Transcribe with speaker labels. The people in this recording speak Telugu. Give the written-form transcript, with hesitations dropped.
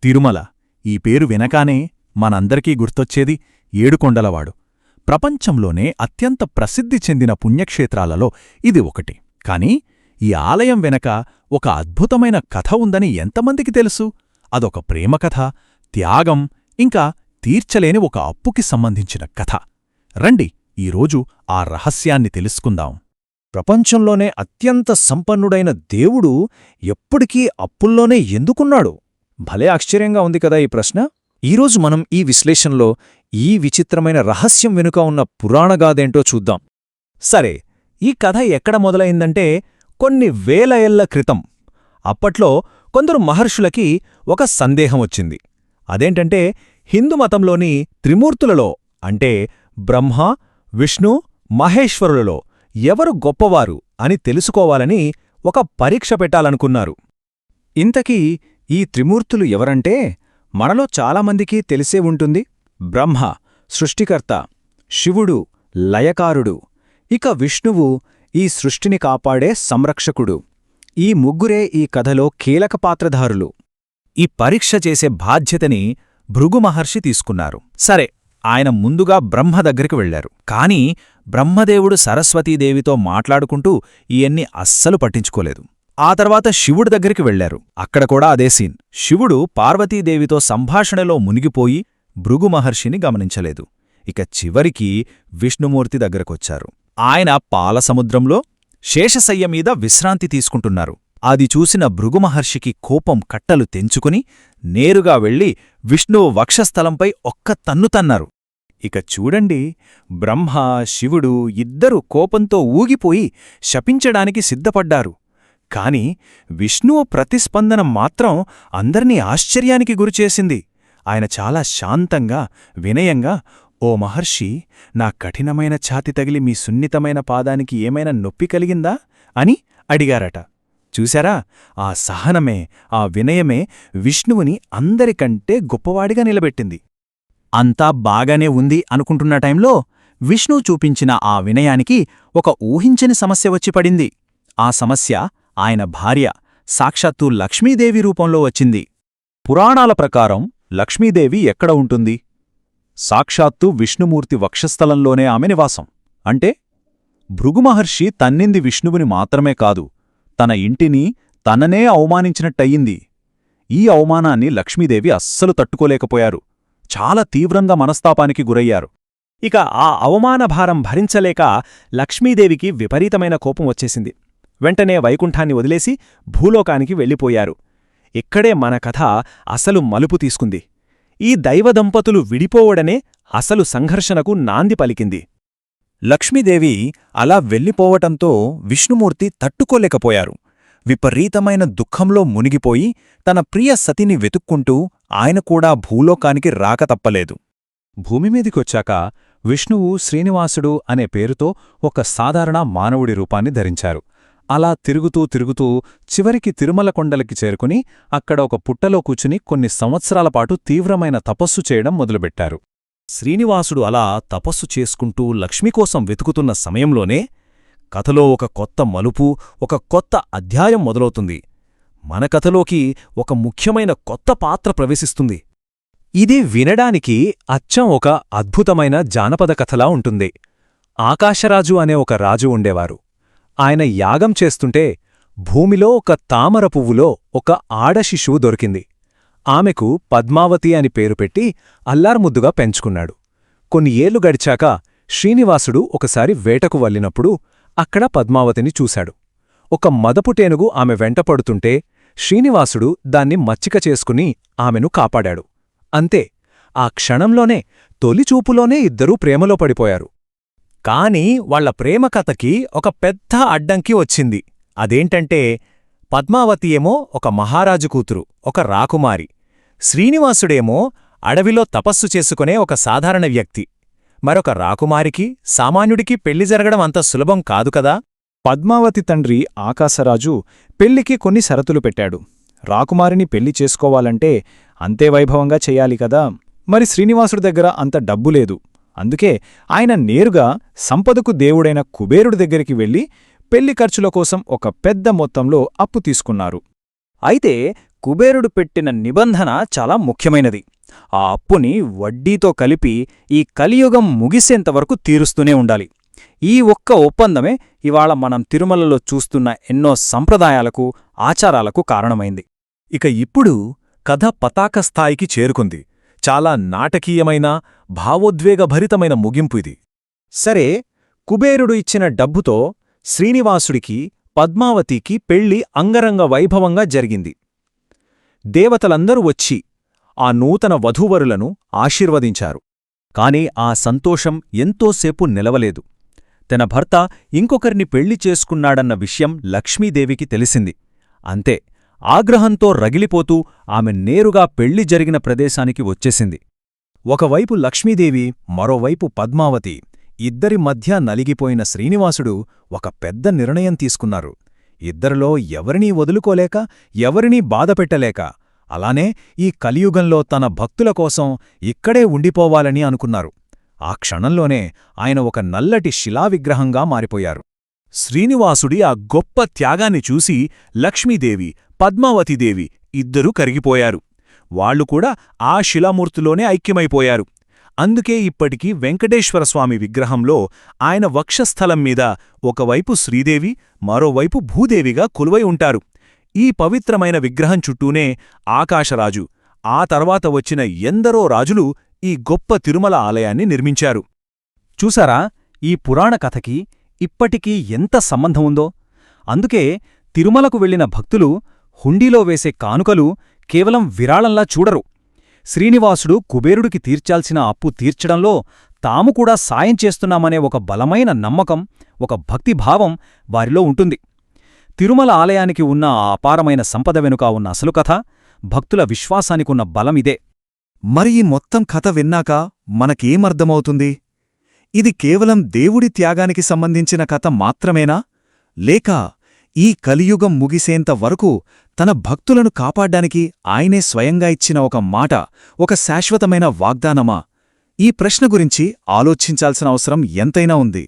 Speaker 1: తిరుమల ఈ పేరు వినగానే మనందరికీ గుర్తొచ్చేది ఏడుకొండలవాడు. ప్రపంచంలోనే అత్యంత ప్రసిద్ధి చెందిన పుణ్యక్షేత్రాలలో ఇది ఒకటి. కాని ఈ ఆలయం వెనక ఒక అద్భుతమైన కథ ఉందని ఎంతమందికి తెలుసు? అదొక ప్రేమకథ, త్యాగం, ఇంకా తీర్చలేని ఒక అప్పుకి సంబంధించిన కథ. రండి ఈరోజు ఆ రహస్యాన్ని తెలుసుకుందాం.
Speaker 2: ప్రపంచంలోనే అత్యంత సంపన్నుడైన దేవుడు ఎప్పటికీ అప్పుల్లోనే ఎందుకున్నాడు? భలే ఆశ్చర్యంగా ఉంది కదా ఈ ప్రశ్న. ఈరోజు మనం ఈ విశ్లేషణలో ఈ విచిత్రమైన రహస్యం వెనుక ఉన్న పురాణగాథేంటో చూద్దాం.
Speaker 1: సరే, ఈ కథ ఎక్కడ మొదలైందంటే కొన్ని వేల ఏళ్ల క్రితం. అప్పట్లో కొందరు మహర్షులకి ఒక సందేహం వచ్చింది. అదేంటంటే హిందూ మతంలోని త్రిమూర్తులలో అంటే బ్రహ్మ, విష్ణు, మహేశ్వరులలో ఎవరు గొప్పవారు అని తెలుసుకోవాలని ఒక పరీక్ష పెట్టాలనుకున్నారు.
Speaker 2: ఇంతకీ ఈ త్రిమూర్తులు ఎవరంటే మనలో చాలామందికి తెలిసే ఉంటుంది. బ్రహ్మ సృష్టికర్త, శివుడు లయకారుడు, ఇక విష్ణువు ఈ సృష్టిని కాపాడే సంరక్షకుడు. ఈ ముగ్గురే ఈ కథలో కీలక పాత్రధారులు.
Speaker 1: ఈ పరీక్ష చేసే బాధ్యతని భృగు మహర్షి తీసుకున్నారు. సరే, ఆయన ముందుగా బ్రహ్మ దగ్గరికి వెళ్లారు. కాని బ్రహ్మదేవుడు సరస్వతీదేవితో మాట్లాడుకుంటూ ఇయన్ని అస్సలు పట్టించుకోలేదు. ఆ తర్వాత శివుడి దగ్గరికి వెళ్లారు. అక్కడ కూడా అదే సీన్. శివుడు పార్వతీదేవితో సంభాషణలో మునిగిపోయి భృగు మహర్షిని గమనించలేదు. ఇక చివరికి విష్ణుమూర్తి దగ్గరకొచ్చారు. ఆయన పాలసముద్రంలో శేషశయ్యమీద విశ్రాంతి తీసుకుంటున్నారు. అది చూసిన భృగుమహర్షికి కోపం కట్టలు తెంచుకుని నేరుగా వెళ్లి విష్ణువు వక్షస్థలంపై ఒక్క తన్ను తన్నారు. ఇక చూడండి, బ్రహ్మ, శివుడు ఇద్దరూ కోపంతో ఊగిపోయి శపించడానికి సిద్ధపడ్డారు. కాని విష్ణువు ప్రతిస్పందన మాత్రం అందర్నీ ఆశ్చర్యానికి గురిచేసింది. ఆయన చాలా శాంతంగా, వినయంగా, ఓ మహర్షి, నా కఠినమైన ఛాతి తగిలి మీ సున్నితమైన పాదానికి ఏమైనా నొప్పి కలిగిందా అని అడిగారట. చూశారా, ఆ సహనమే, ఆ వినయమే విష్ణువుని అందరికంటే గొప్పవాడిగా నిలబెట్టింది. అంతా బాగానే ఉంది అనుకుంటున్న టైంలో విష్ణువు చూపించిన ఆ వినయానికి ఒక ఊహించని సమస్య వచ్చి పడింది. ఆ సమస్య ఆయన భార్య సాక్షాత్తు లక్ష్మీదేవి రూపంలో వచ్చింది. పురాణాల ప్రకారం లక్ష్మీదేవి ఎక్కడ ఉంటుంది? సాక్షాత్తు విష్ణుమూర్తి వక్షస్థలంలోనే ఆమె నివాసం. అంటే భృగుమహర్షి తన్నింది విష్ణువుని మాత్రమే కాదు, తన ఇంటిని తననే అవమానించినట్టయింది. ఈ అవమానాన్ని లక్ష్మీదేవి అస్సలు తట్టుకోలేకపోయారు. చాలా తీవ్రంగా మనస్తాపానికి గురయ్యారు.
Speaker 2: ఇక ఆ అవమానభారం భరించలేక లక్ష్మీదేవికి విపరీతమైన కోపం వచ్చేసింది. వెంటనే వైకుంఠాన్ని వదిలేసి భూలోకానికి వెళ్ళిపోయారు. ఇక్కడే మన కథ అసలు మలుపు తీసుకుంది. ఈ దైవదంపతులు విడిపోవడనే అసలు సంఘర్షణకు నాంది పలికింది.
Speaker 1: లక్ష్మీదేవి అలా వెళ్ళిపోవటంతో విష్ణుమూర్తి తట్టుకోలేకపోయారు. విపరీతమైన దుఃఖంలో మునిగిపోయి తన ప్రియ సతిని వెతుక్కుంటూ ఆయన కూడా భూలోకానికి రాక తప్పలేదు. భూమిమీదికొచ్చాక విష్ణువు శ్రీనివాసుడు అనే పేరుతో ఒక సాధారణ మానవుడి రూపాన్ని ధరించారు. అలా తిరుగుతూ తిరుగుతూ చివరికి తిరుమల కొండలకి చేరుకుని అక్కడ ఒక పుట్టలో కూచుని కొన్ని సంవత్సరాలపాటు తీవ్రమైన తపస్సు చేయడం మొదలుపెట్టారు. శ్రీనివాసుడు అలా తపస్సు చేసుకుంటూ లక్ష్మికోసం వెతుకుతున్న సమయంలోనే కథలో ఒక కొత్త మలుపు, ఒక కొత్త అధ్యాయం మొదలవుతుంది. మన కథలోకి ఒక ముఖ్యమైన కొత్త పాత్ర ప్రవేశిస్తుంది.
Speaker 2: ఇది వినడానికి అచ్చం ఒక అద్భుతమైన జానపద కథలా ఉంటుంది. ఆకాశరాజు అనే ఒక రాజు ఉండేవారు. ఆయన యాగం చేస్తుంటే భూమిలో ఒక తామర పువ్వులో ఒక ఆడశిశువు దొరికింది. ఆమెకు పద్మావతి అని పేరు పెట్టి అల్లార్ముద్దుగా పెంచుకున్నాడు. కొన్ని ఏళ్లు గడిచాక శ్రీనివాసుడు ఒకసారి వేటకు వెళ్ళినప్పుడు అక్కడ పద్మావతిని చూశాడు. ఒక మదపుటేనుగు ఆమె వెంటపడుతుంటే శ్రీనివాసుడు దాన్ని మచ్చిక చేసుకుని ఆమెను కాపాడాడు. అంతే, ఆ క్షణంలోనే, తొలిచూపులోనే ఇద్దరూ ప్రేమలో పడిపోయారు. కాని వాళ్ల ప్రేమకథకి ఒక పెద్ద అడ్డంకి వచ్చింది. అదేంటంటే పద్మావతి ఏమో ఒక మహారాజు కూతురు, ఒక రాకుమారి. శ్రీనివాసుడేమో అడవిలో తపస్సు చేసుకునే ఒక సాధారణ వ్యక్తి. మరొక రాకుమారికి, సామాన్యుడికి పెళ్లి జరగడం అంత సులభం కాదు కదా. పద్మావతి తండ్రి ఆకాశరాజు పెళ్లికి కొన్ని షరతులు పెట్టాడు. రాకుమారిని పెళ్లి చేసుకోవాలంటే అంతే వైభవంగా చెయ్యాలి కదా. మరి శ్రీనివాసుడి దగ్గర అంత డబ్బు లేదు. అందుకే ఆయన నేరుగా సంపదకు దేవుడైన కుబేరుడి దగ్గరికి వెళ్లి పెళ్లి ఖర్చుల కోసం ఒక పెద్ద మొత్తంలో అప్పు తీసుకున్నారు. అయితే
Speaker 3: కుబేరుడు పెట్టిన నిబంధన చాలా ముఖ్యమైనది. ఆ అప్పుని వడ్డీతో కలిపి ఈ కలియుగం ముగిసేంతవరకు తీరుస్తూనే ఉండాలి. ఈ ఒక్క ఒప్పందమే ఇవాళ మనం తిరుమలలో చూస్తున్న ఎన్నో సంప్రదాయాలకు, ఆచారాలకు కారణమైంది.
Speaker 2: ఇక ఇప్పుడు కథ పతాక స్థాయికి చేరుకుంది. చాలా నాటకీయమైన, భావోద్వేగభరితమైన ముగింపు ఇది. సరే, కుబేరుడు ఇచ్చిన డబ్బుతో శ్రీనివాసుడికి, పద్మావతికి పెళ్లి అంగరంగ వైభవంగా జరిగింది. దేవతలందరూ వచ్చి ఆ నూతన వధూవరులను ఆశీర్వదించారు. కాని ఆ సంతోషం ఎంతోసేపు నిలవలేదు. తన భర్త ఇంకొకరిని పెళ్లి చేసుకున్నాడన్న విషయం లక్ష్మీదేవికి తెలిసింది. అంతే, ఆగ్రహంతో రగిలిపోతూ ఆమె నేరుగా పెళ్లి జరిగిన ప్రదేశానికి వచ్చేసింది. ఒకవైపు లక్ష్మీదేవి, మరోవైపు పద్మావతి, ఇద్దరి మధ్య నలిగిపోయిన శ్రీనివాసుడు ఒక పెద్ద నిర్ణయం తీసుకున్నారు. ఇద్దరిలో ఎవరినీ వదులుకోలేక, ఎవరినీ బాధపెట్టలేక, అలానే ఈ కలియుగంలో తన భక్తుల కోసం ఇక్కడే ఉండిపోవాలని అనుకున్నారు. ఆ క్షణంలోనే ఆయన ఒక నల్లటి శిలావిగ్రహంగా మారిపోయారు. శ్రీనివాసుడి ఆ గొప్ప త్యాగాన్ని చూసి లక్ష్మీదేవి, పద్మావతీదేవి ఇద్దరూ కరిగిపోయారు. వాళ్లు కూడా ఆ శిలామూర్తిలోనే ఐక్యమైపోయారు. అందుకే ఇప్పటికీ వెంకటేశ్వరస్వామి విగ్రహంలో ఆయన వక్షస్థలం మీద ఒకవైపు శ్రీదేవి, మరోవైపు భూదేవిగా కొలువై ఉంటారు. ఈ పవిత్రమైన విగ్రహం చుట్టూనే ఆకాశరాజు, ఆ తర్వాత వచ్చిన ఎందరో రాజులు ఈ గొప్ప తిరుమల ఆలయాన్ని నిర్మించారు.
Speaker 3: చూసారా, ఈ పురాణ కథకి ఇప్పటికీ ఎంత సంబంధం ఉందో? అందుకే తిరుమలకు వెళ్లిన భక్తులు హుండీలో వేసే కానుకలు కేవలం విరాళంలా చూడరు. శ్రీనివాసుడు కుబేరుడికి తీర్చాల్సిన అప్పు తీర్చడంలో తాము కూడా సాయం చేస్తున్నామనే ఒక బలమైన నమ్మకం, ఒక భక్తిభావం వారిలో ఉంటుంది. తిరుమల ఆలయానికి ఉన్న ఆ అపారమైన సంపద వెనుక ఉన్న అసలు కథ, భక్తుల విశ్వాసానికున్న బలమిదే.
Speaker 2: మరి ఈ మొత్తం కథ విన్నాక మనకేమర్థమవుతుంది? ఇది కేవలం దేవుడి త్యాగానికి సంబంధించిన కథ మాత్రమేనా? లేక ఈ కలియుగం ముగిసేంత వరకు తన భక్తులను కాపాడ్డానికి ఆయనే స్వయంగా ఇచ్చిన ఒక మాట, ఒక శాశ్వతమైన వాగ్దానమా? ఈ ప్రశ్న గురించి ఆలోచించాల్సిన అవసరం ఎంతైనా ఉంది.